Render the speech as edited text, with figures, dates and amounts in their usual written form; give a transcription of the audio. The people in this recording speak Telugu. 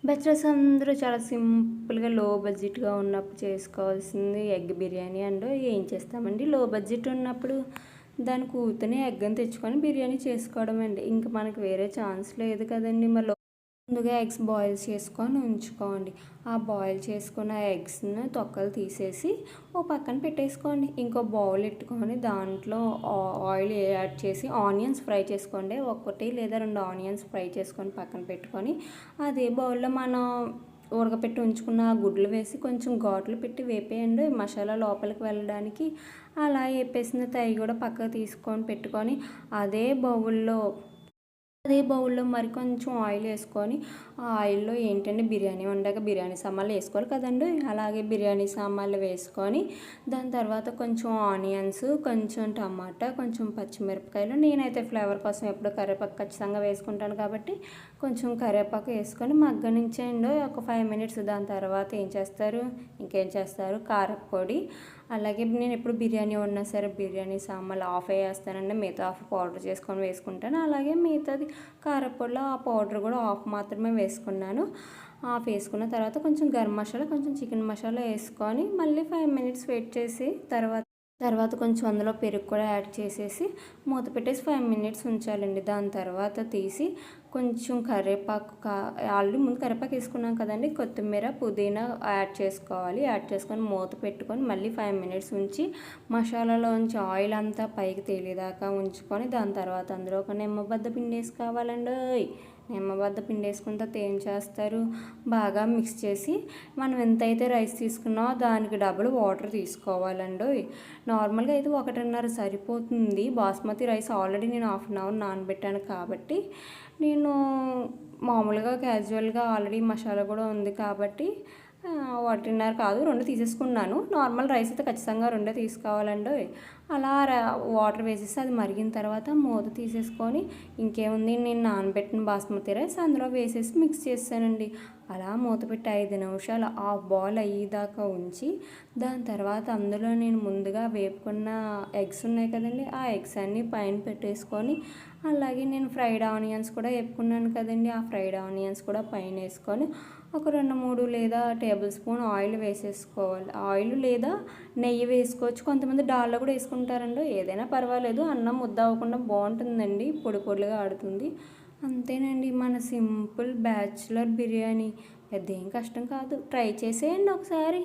బ్యాచిలర్స్ అందరూ చాలా సింపుల్‌గా లో బడ్జెట్‌గా ఉన్నప్పుడు చేసుకోవాల్సింది ఎగ్ బిర్యానీ అండ్ ఏం చేస్తామండి, లో బడ్జెట్ ఉన్నప్పుడు దానికి ఊరికనే ఎగ్‌ని తెచ్చుకొని బిర్యానీ చేసుకోవడమండి. ఇంక మనకు వేరే ఛాన్స్ లేదు కదండీ! ముందుగా ఎగ్స్ బాయిల్ చేసుకొని ఉంచుకోండి. ఆ బాయిల్ చేసుకున్న ఎగ్స్‌ని తొక్కలు తీసేసి ఓ పక్కన పెట్టేసుకోండి. ఇంకో బౌల్ ఎట్టుకొని దాంట్లో ఆయిల్ యాడ్ చేసి ఆనియన్స్ ఫ్రై చేసుకోండి. 1 లేదా 2 ఆనియన్స్ ఫ్రై చేసుకొని పక్కన పెట్టుకొని, అదే బౌల్‌లో మనం ఉడకపెట్టి ఉంచుకున్న గుడ్లు వేసి కొంచెం ఘాట్లు పెట్టి వేపేయండి మసాలా లోపలికి వెళ్ళడానికి. అలా వేపేసిన తయి కూడా పక్కకు తీసుకొని పెట్టుకొని, అదే బౌల్‌లో మరి కొంచెం ఆయిల్ వేసుకొని, ఆ ఆయిల్‌లో ఏంటంటే బిర్యానీ వండాక బిర్యానీ సామాన్లు వేసుకోవాలి కదండీ! అలాగే బిర్యానీ సామాన్లు వేసుకొని, దాని తర్వాత కొంచెం ఆనియన్స్, కొంచెం టమాటా, కొంచెం పచ్చిమిరపకాయలు, నేనైతే ఫ్లేవర్ కోసం ఎప్పుడు కరివేపాకు ఖచ్చితంగా వేసుకుంటాను కాబట్టి కొంచెం కరివేపాకు వేసుకొని మగ్గనించేయండి ఒక 5 మినిట్స్. దాని తర్వాత ఇంకేం చేస్తారు, కారప్పొడి, అలాగే నేను ఎప్పుడు బిర్యానీ వండినా సరే బిర్యానీ సామాన్లు హాఫే వేస్తానండి. మిగతా హాఫ్ పౌడర్ చేసుకొని వేసుకుంటాను. అలాగే మిగతాది కారప్పొడిలో ఆ పౌడర్ కూడా హాఫ్ మాత్రమే వేసుకున్నాను. హాఫ్ వేసుకున్న తర్వాత కొంచెం గరం మసాలా, కొంచెం చికెన్ మసాలా వేసుకొని మళ్ళీ 5 మినిట్స్ వెయిట్ చేసి తర్వాత కొంచెం అందులో పెరుగు కూడా యాడ్ చేసేసి మూత పెట్టేసి 5 మినిట్స్ ఉంచాలండి. దాని తర్వాత తీసి కొంచెం కరివేపాకు ఆల్రెడీ ముందు కరివేపాకు వేసుకున్నాం కదండి, కొత్తిమీర, పుదీనా యాడ్ చేసుకోవాలి. యాడ్ చేసుకొని మూత పెట్టుకొని మళ్ళీ 5 మినిట్స్ ఉంచి మసాలాలోంచి ఆయిల్ అంతా పైకి తేలేదాకా ఉంచుకొని, దాని తర్వాత అందులో ఒక నిమ్మబద్ద పిండి వేసుకోవాలండి. నిమ్మబద్ద పిండి వేసుకున్న తర్వాత ఏం చేస్తారు, బాగా మిక్స్ చేసి మనం ఎంతైతే రైస్ తీసుకున్నామో దానికి డబుల్ వాటర్ తీసుకోవాలండి. నార్మల్గా అయితే 1:30 సరిపోతుంది. బాస్మతి రైస్ ఆల్రెడీ నేను హాఫ్ అన్ అవర్ నానబెట్టాను కాబట్టి, నేను మామూలుగా క్యాజువల్గా ఆల్రెడీ మసాలా కూడా ఉంది కాబట్టి 1:30 కాదు 2 తీసేసుకున్నాను. నార్మల్ రైస్ అయితే ఖచ్చితంగా 2 తీసుకోవాలండి. అలా వాటర్ వేసేసి అది మరిగిన తర్వాత మూత తీసేసుకొని, ఇంకేముంది నేను నానబెట్టిన బాస్మతి రైస్ అందులో వేసేసి మిక్స్ చేసానండి. అలా మూత పెట్టి 5 నిమిషాలు ఆ బాయిల్ అయ్యేదాకా ఉంచి, దాని తర్వాత అందులో నేను ముందుగా వేపుకున్న ఎగ్స్ ఉన్నాయి కదండి, ఆ ఎగ్స్ అన్నీ పైన పెట్టేసుకొని, అలాగే నేను ఫ్రైడ్ ఆనియన్స్ కూడా వేపుకున్నాను కదండి, ఆ ఫ్రైడ్ ఆనియన్స్ కూడా పైన వేసుకొని ఒక 2, 3 లేదా టేబుల్ స్పూన్ ఆయిల్ వేసేసుకోవాలి. ఆయిల్ లేదా నెయ్యి వేసుకోవచ్చు. కొంతమంది డాల్డా కూడా వేసుకుంటారండి. ఏదైనా పర్వాలేదు, అన్నం ముద్ద అవ్వకుండా బాగుంటుందండి, పొడి పొడిగా ఆడుతుంది. అంతేనండి మన సింపుల్ బ్యాచులర్ బిర్యానీ. పెద్ద ఏం కష్టం కాదు, ట్రై చేసేయండి ఒకసారి.